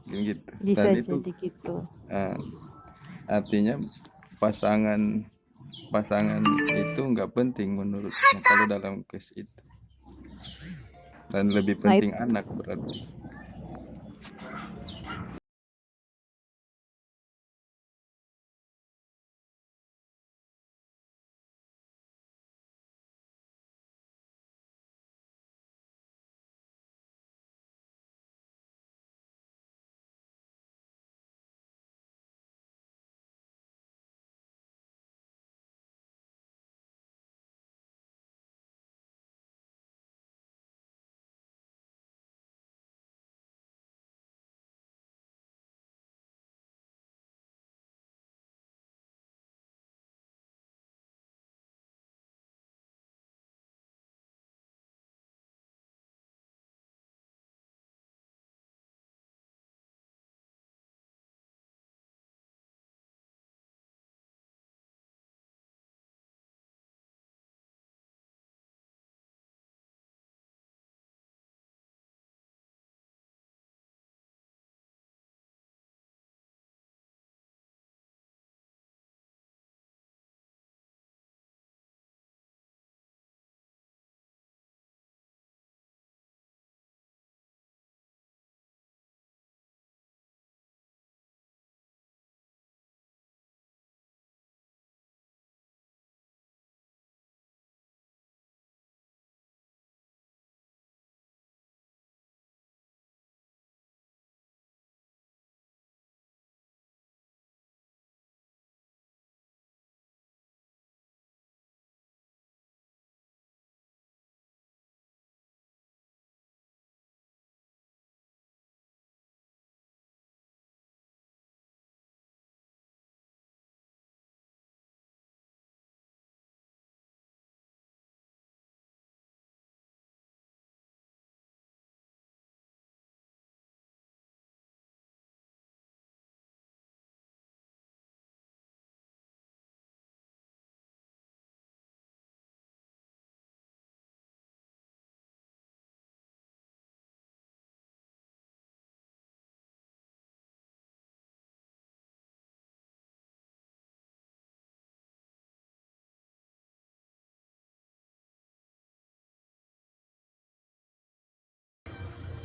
gitu. Bisa Dan itu jadi gitu. eh, artinya pasangan pasangan itu nggak penting menurutmu kalau dalam case itu, dan lebih Nah, penting anak berarti.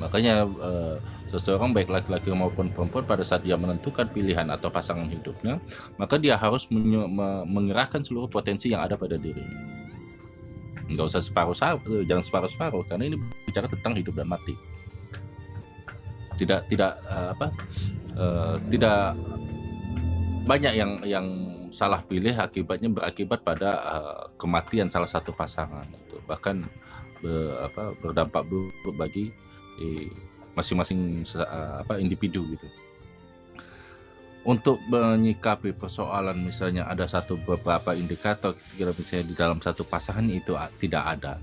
Makanya seseorang baik laki-laki maupun perempuan pada saat dia menentukan pilihan atau pasangan hidupnya, maka dia harus mengerahkan seluruh potensi yang ada pada dirinya. Nggak usah separuh-separuh, jangan separuh-separuh, karena ini bicara tentang hidup dan mati. Tidak banyak yang salah pilih, akibatnya berakibat pada kematian salah satu pasangan itu, bahkan berdampak buruk bagi masing-masing individu gitu. Untuk menyikapi persoalan misalnya ada beberapa indikator kira misalnya di dalam satu pasangan itu tidak ada,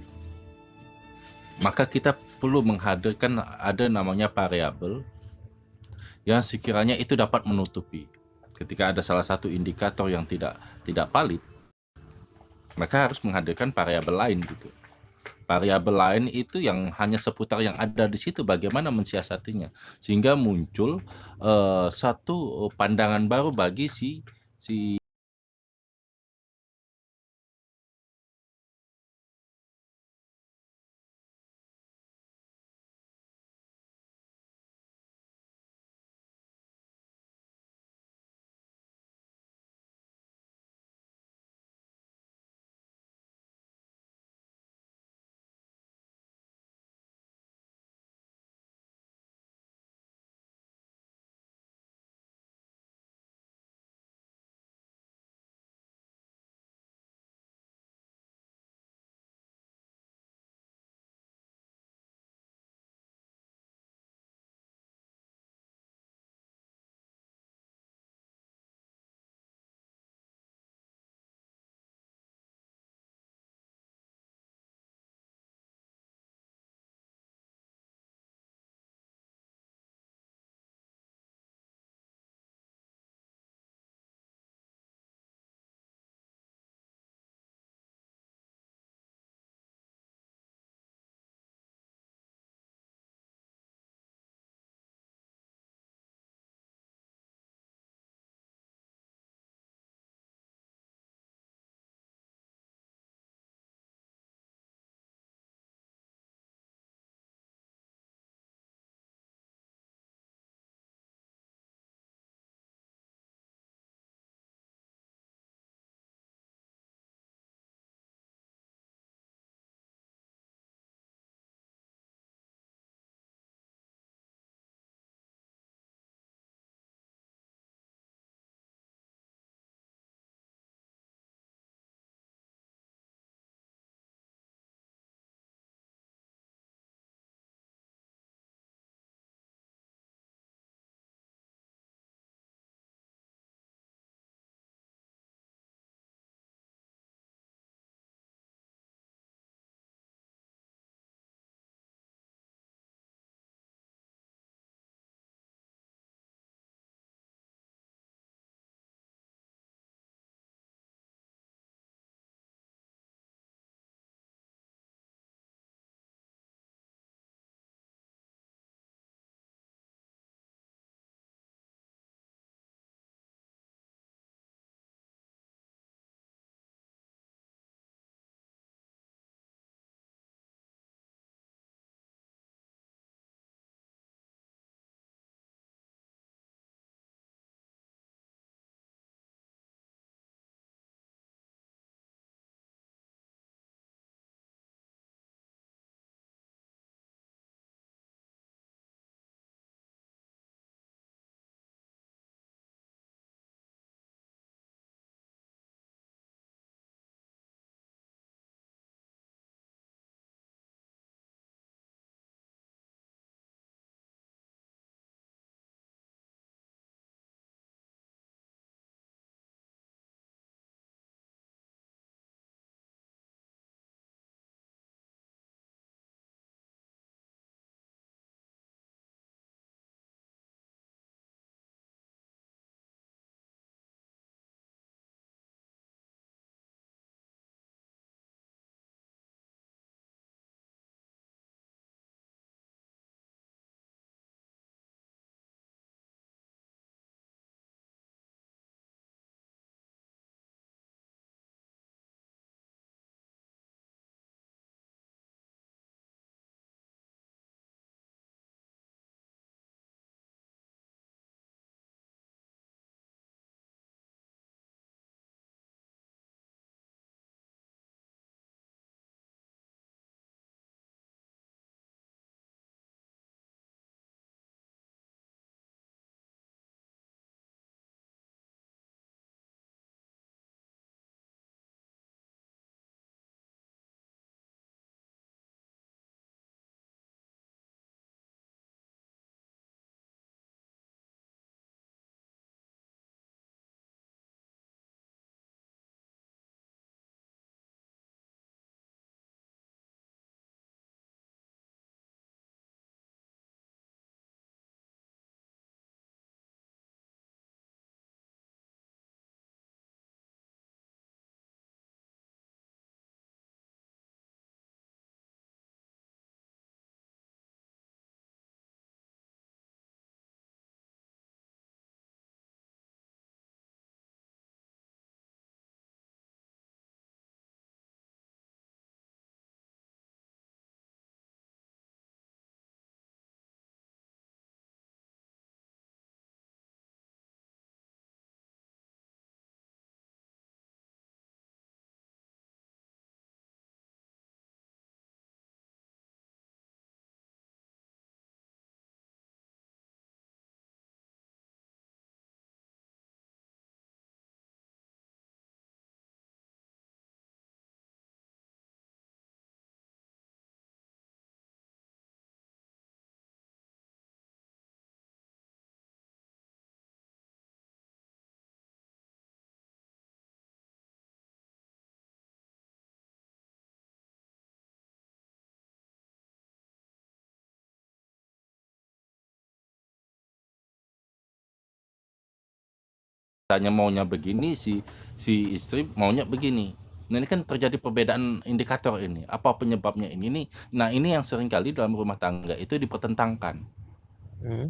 maka kita perlu menghadirkan ada namanya variabel yang sekiranya itu dapat menutupi. Ketika ada salah satu indikator yang tidak valid, maka harus menghadirkan variabel lain gitu. Variabel lain itu yang hanya seputar yang ada di situ, bagaimana mensiasatinya sehingga muncul satu pandangan baru bagi si Tanya maunya begini, si istri maunya begini. Nah, ini kan terjadi perbedaan indikator ini. Apa penyebabnya ini nih? Nah, ini yang seringkali dalam rumah tangga itu dipertentangkan. Hmm.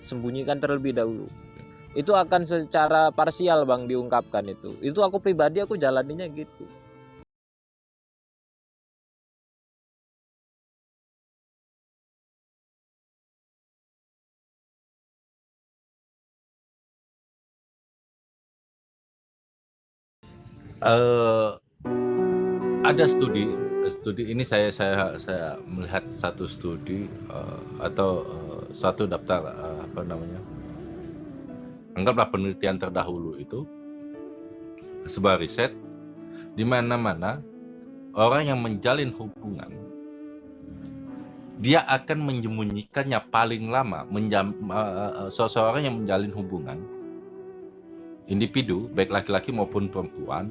sembunyikan terlebih dahulu. Itu akan secara parsial Bang diungkapkan itu. Itu aku pribadi aku jalaninya gitu. Eh, ada studi ini saya melihat satu studi atau satu daftar apa namanya, anggaplah penelitian terdahulu itu sebuah riset di mana orang yang menjalin hubungan dia akan menyembunyikannya paling lama. Seseorang yang menjalin hubungan, individu baik laki-laki maupun perempuan,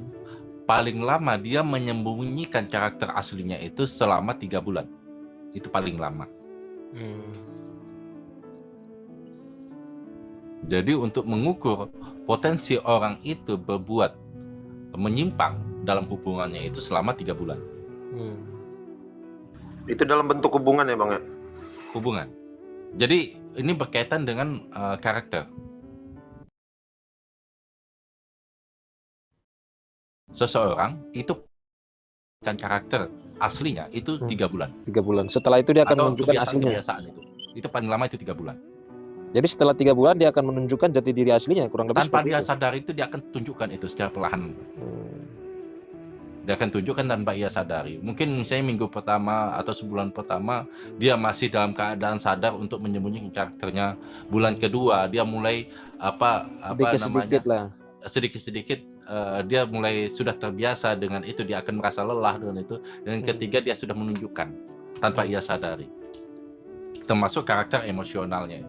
paling lama dia menyembunyikan karakter aslinya itu selama 3 bulan. Itu paling lama. Jadi untuk mengukur potensi orang itu berbuat menyimpang dalam hubungannya itu selama 3 bulan. Itu dalam bentuk hubungan ya Bang ya? Hubungan. Jadi ini berkaitan dengan karakter. Seseorang itu kan karakter aslinya itu 3 bulan. 3 bulan. Setelah itu dia akan Atau menunjukkan aslinya. kebiasaan itu paling lama itu 3 bulan. Jadi setelah 3 bulan dia akan menunjukkan jati diri aslinya, kurang lebih Tanpa seperti dia itu. sadar itu dia akan tunjukkan itu secara perlahan. Dia akan tunjukkan tanpa ia sadari. Mungkin misalnya minggu pertama atau sebulan pertama dia masih dalam keadaan sadar untuk menyembunyikan karakternya. Bulan kedua dia mulai sedikit-sedikit dia mulai sudah terbiasa dengan itu, dia akan merasa lelah dengan itu. Dan ketiga dia sudah menunjukkan tanpa ia sadari. Termasuk karakter emosionalnya.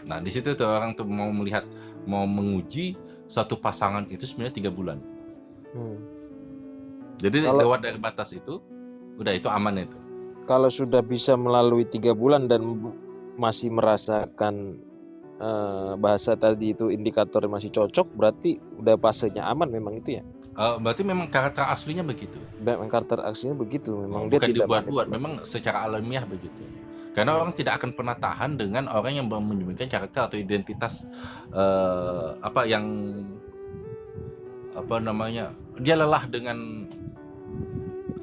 Nah di situ tuh orang tuh mau melihat, mau menguji satu pasangan itu sebenarnya 3 bulan. Jadi lewat dari batas itu, udah itu aman itu. Kalau sudah bisa melalui 3 bulan dan masih merasakan bahasa tadi itu indikator masih cocok, berarti udah fasenya aman memang itu ya. Berarti memang karakter aslinya begitu. Memang karakter aslinya begitu, memang Bukan dia tidak dibuat-buat, memang secara alamiah begitu. Karena orang tidak akan pernah tahan dengan orang yang menyembunyikan karakter atau identitas dia lelah dengan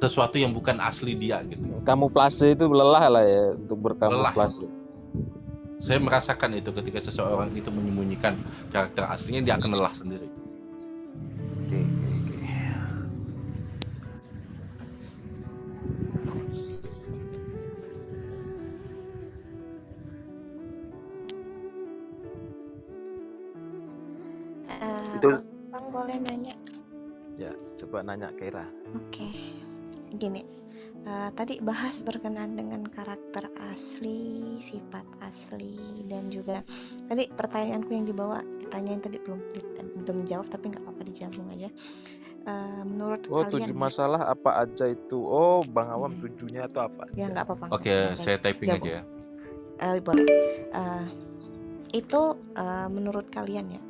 sesuatu yang bukan asli dia gitu. Kamuflase itu lelah lah ya, untuk berkamuflase. Saya merasakan itu ketika seseorang itu menyembunyikan karakter aslinya, dia akan lelah sendiri. Bang boleh nanya? Ya, coba nanya Kira. Oke, gini. Tadi bahas berkenaan dengan karakter asli, sifat asli, dan juga tadi pertanyaanku yang dibawa, ditanyain tadi belum menjawab, tapi nggak apa-apa dijawab aja. Menurut kalian 7 masalah apa aja itu? Bang Awam 7-nya itu apa? Ya nggak apa-apa. Oke, saya typing aja ya. Boleh. Itu menurut kalian ya,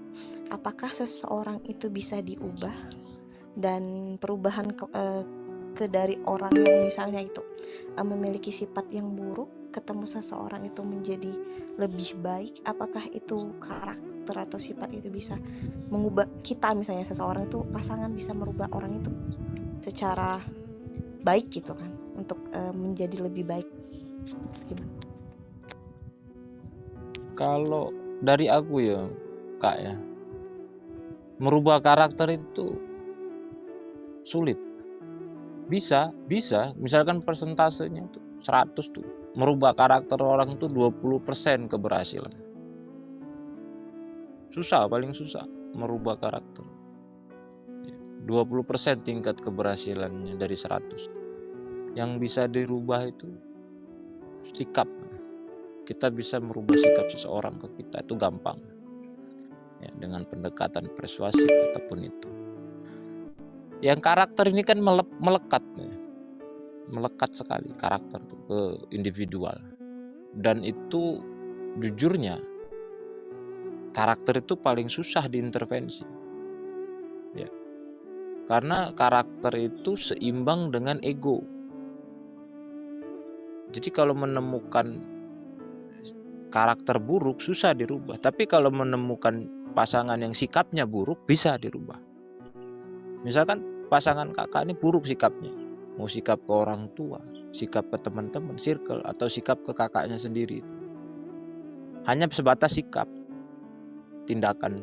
apakah seseorang itu bisa diubah, dan perubahan dari orang yang misalnya itu memiliki sifat yang buruk, ketemu seseorang itu menjadi lebih baik, apakah itu karakter atau sifat itu bisa mengubah kita? Misalnya seseorang itu, pasangan bisa merubah orang itu secara baik gitu kan, untuk menjadi lebih baik gitu. Kalau dari aku ya Kak ya, merubah karakter itu sulit. Bisa, misalkan persentasenya tuh 100 tuh, merubah karakter orang tuh 20% keberhasilan. Paling susah merubah karakter. 20% tingkat keberhasilannya dari 100. Yang bisa dirubah itu sikap. Kita bisa merubah sikap seseorang ke kita itu gampang. Ya, dengan pendekatan persuasif ataupun itu. Yang karakter ini kan melekat sekali karakter tuh ke individual, dan itu jujurnya karakter itu paling susah diintervensi ya, karena karakter itu seimbang dengan ego. Jadi kalau menemukan karakter buruk susah dirubah. Tapi kalau menemukan pasangan yang sikapnya buruk bisa dirubah. Misalkan pasangan kakak ini buruk sikapnya, mau sikap ke orang tua, sikap ke teman-teman, circle, atau sikap ke kakaknya sendiri, hanya sebatas sikap, tindakan.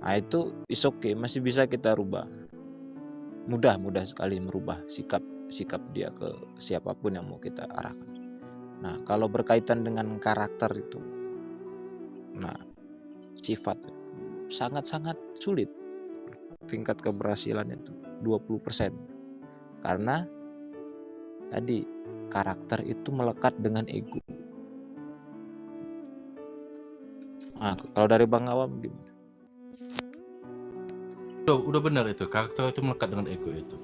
Nah itu is okay, masih bisa kita rubah. Mudah sekali merubah sikap dia ke siapapun yang mau kita arahkan. Nah kalau berkaitan dengan karakter itu, nah sifat sangat-sangat sulit. Tingkat keberhasilan itu 20%. Karena tadi karakter itu melekat dengan ego. Nah, kalau dari Bang Awam gimana? Udah benar itu, karakter itu melekat dengan ego itu.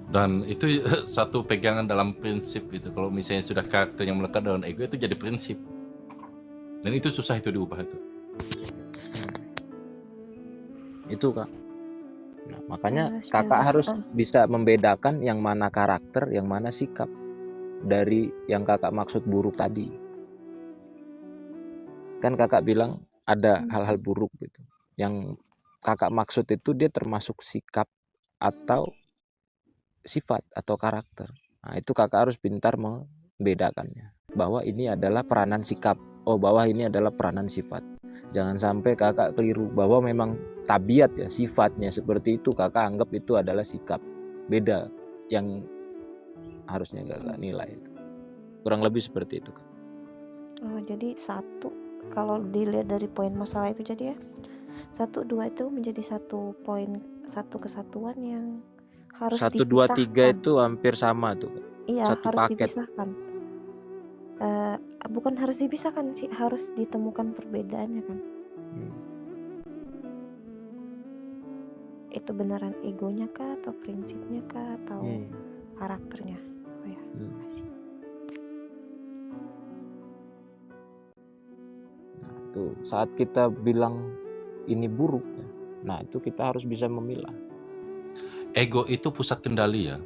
Dan itu satu pegangan dalam prinsip itu. Kalau misalnya sudah karakter yang melekat dengan ego itu jadi prinsip. Dan itu susah itu diubah itu. Itu Kak. Nah, makanya Secara kakak harus bisa membedakan yang mana karakter, yang mana sikap dari yang kakak maksud buruk tadi. Kan kakak bilang ada hal-hal buruk gitu. Yang kakak maksud itu dia termasuk sikap atau sifat atau karakter. Nah, itu kakak harus pintar membedakannya. Bahwa ini adalah peranan sikap. Oh, bahwa ini adalah peranan sifat. Jangan sampai kakak keliru bahwa memang tabiat ya, sifatnya seperti itu, kakak anggap itu adalah sikap. Beda yang harusnya kakak nilai itu. Kurang lebih seperti itu Kak. Oh, jadi satu, kalau dilihat dari poin masalah itu jadi ya 1, 2 itu menjadi satu poin, satu kesatuan yang harus 1, 2, 3 dipisahkan. itu hampir sama tuh Kak. Iya, Satu harus paket. dipisahkan. Bukan harus dipisahkan sih, harus ditemukan perbedaannya kan. Itu beneran egonya kah, atau prinsipnya kah, atau karakternya? Oh ya, makasih. Nah, tuh saat kita bilang ini buruk ya, nah itu kita harus bisa memilah. Ego itu pusat kendali ya.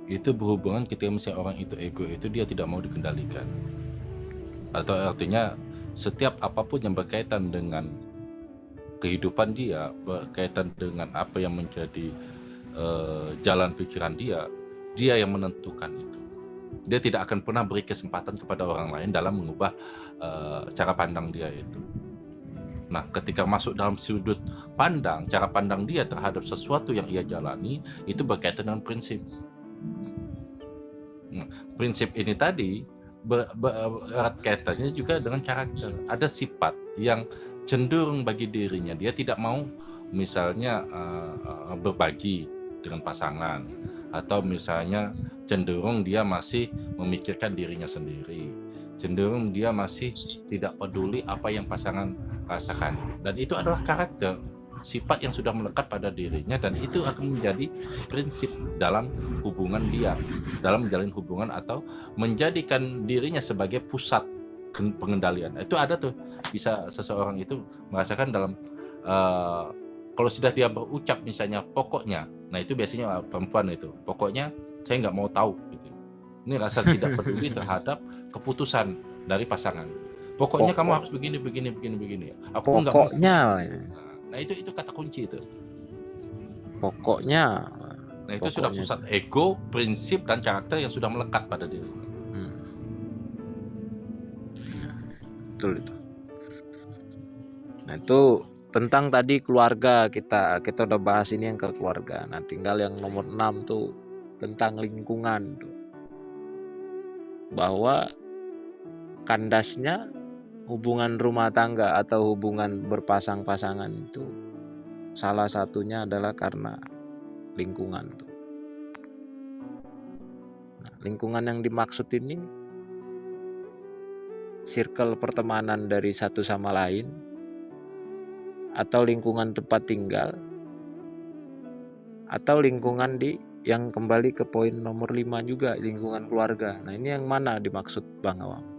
Itu berhubungan ketika misalnya orang itu ego itu dia tidak mau dikendalikan. Atau artinya setiap apapun yang berkaitan dengan kehidupan dia, berkaitan dengan apa yang menjadi jalan pikiran dia yang menentukan itu. Dia tidak akan pernah beri kesempatan kepada orang lain dalam mengubah cara pandang dia itu. Nah, ketika masuk dalam sudut pandang, cara pandang dia terhadap sesuatu yang ia jalani, itu berkaitan dengan prinsip. Nah, prinsip ini tadi berat kaitannya juga dengan karakter. Ada sifat yang cenderung bagi dirinya, dia tidak mau misalnya berbagi dengan pasangan, atau misalnya cenderung dia masih memikirkan dirinya sendiri, cenderung dia masih tidak peduli apa yang pasangan rasakan. Dan itu adalah karakter, sifat yang sudah melekat pada dirinya, dan itu akan menjadi prinsip dalam hubungan dia, dalam menjalin hubungan atau menjadikan dirinya sebagai pusat pengendalian. Itu ada tuh, bisa seseorang itu merasakan dalam kalau sudah dia berucap misalnya pokoknya, nah itu biasanya perempuan itu, pokoknya saya nggak mau tahu gitu. Ini rasa tidak peduli terhadap keputusan dari pasangan. Pokoknya kamu harus begini. Aku nggak mau. Nah itu kata kunci itu. Pokoknya. Nah itu sudah pusat ego, prinsip dan karakter yang sudah melekat pada diri. Betul itu. Nah itu tentang tadi keluarga, kita udah bahas ini yang ke keluarga. Nah tinggal yang nomor 6 tuh tentang lingkungan tuh. Bahwa kandasnya hubungan rumah tangga atau hubungan berpasang-pasangan itu salah satunya adalah karena lingkungan tuh. Nah, lingkungan yang dimaksud ini circle pertemanan dari satu sama lain, atau lingkungan tempat tinggal, atau lingkungan yang kembali ke poin nomor 5 juga, lingkungan keluarga. Nah ini yang mana dimaksud Bang Awam?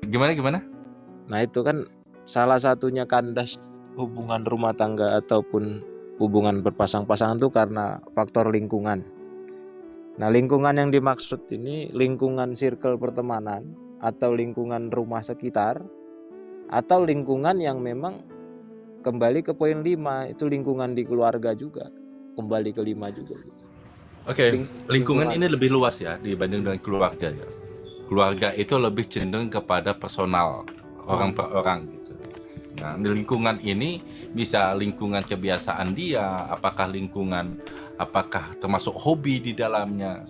Gimana? Nah itu kan salah satunya kandas hubungan rumah tangga ataupun hubungan berpasang-pasangan itu karena faktor lingkungan. Nah, lingkungan yang dimaksud ini lingkungan circle pertemanan atau lingkungan rumah sekitar atau lingkungan yang memang kembali ke poin 5 itu lingkungan di keluarga juga, kembali ke 5 juga. Oke, lingkungan ini lebih luas ya dibanding dengan keluarga ya. Keluarga itu lebih cenderung kepada personal, orang per orang gitu. Nah, di lingkungan ini bisa lingkungan kebiasaan dia, apakah termasuk hobi di dalamnya,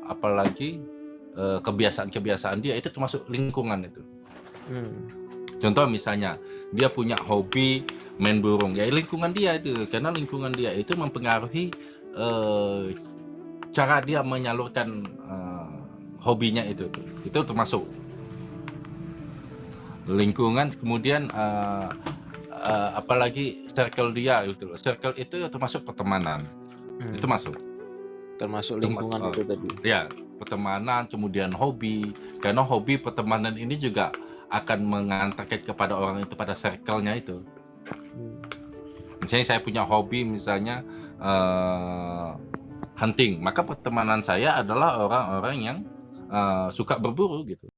apalagi kebiasaan-kebiasaan dia itu termasuk lingkungan itu. Contoh misalnya dia punya hobi main burung, ya lingkungan dia itu, karena lingkungan dia itu mempengaruhi cara dia menyalurkan hobinya itu termasuk lingkungan. Kemudian apalagi circle dia gitu loh. Circle itu termasuk pertemanan. Itu termasuk lingkungan itu tadi. Ya, pertemanan, kemudian hobi. Karena hobi pertemanan ini juga akan mengantarkan kepada orang itu pada circle-nya itu. Misalnya saya punya hobi misalnya hunting, maka pertemanan saya adalah orang-orang yang suka berburu gitu.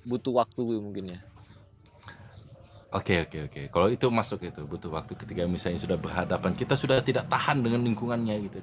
butuh waktu mungkin ya. Oke, oke, oke. Kalau itu masuk, itu butuh waktu ketika misalnya sudah berhadapan, kita sudah tidak tahan dengan lingkungannya gitu.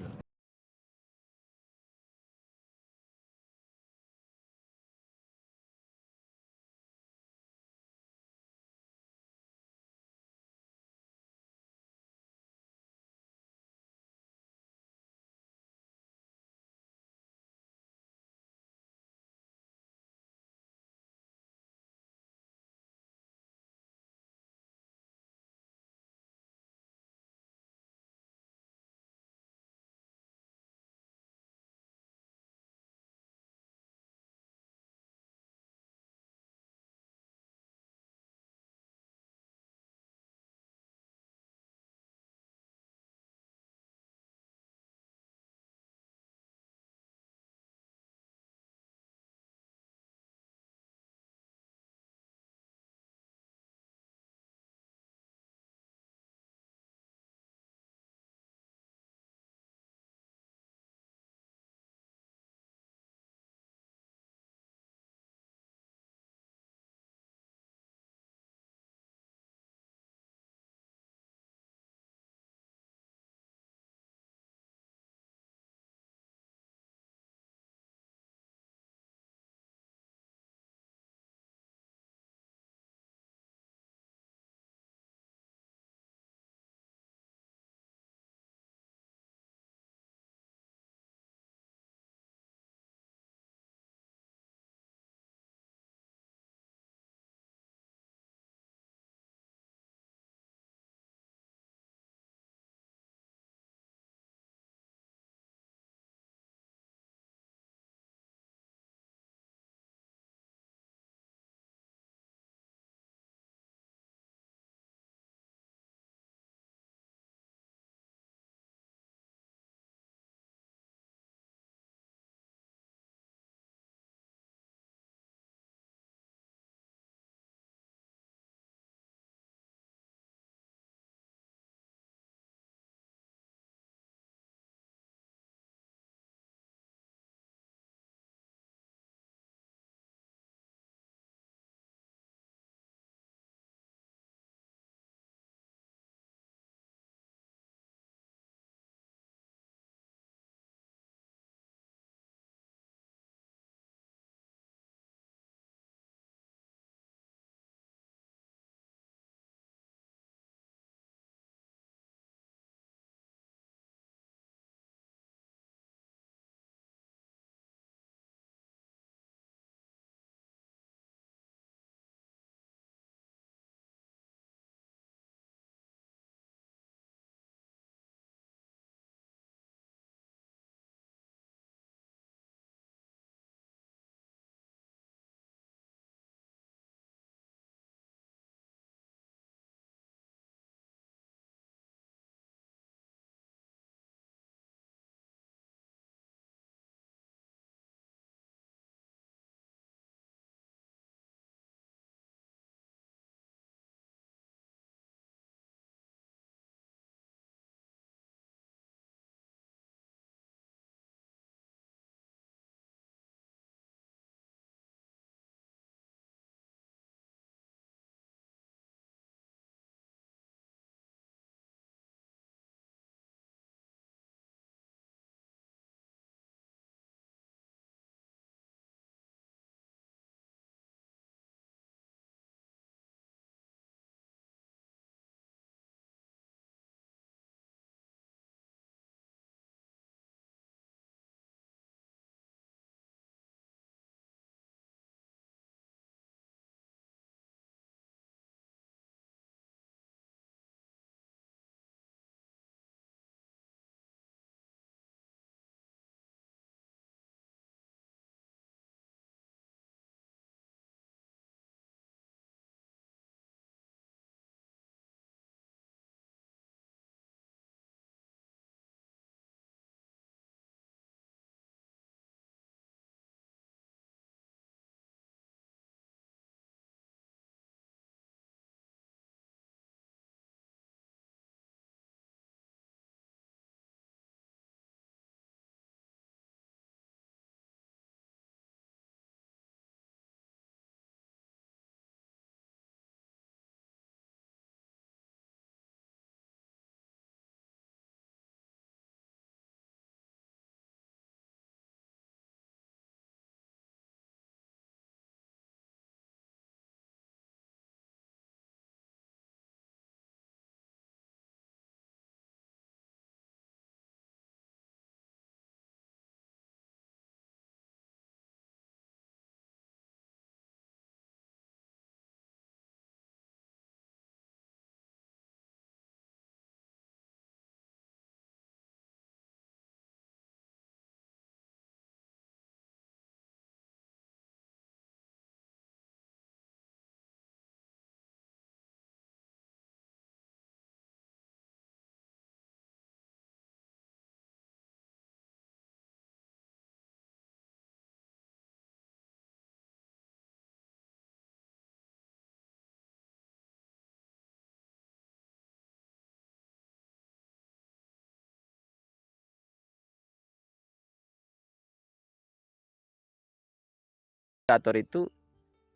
indikator itu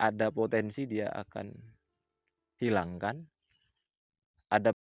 ada potensi dia akan hilangkan, ada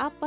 apa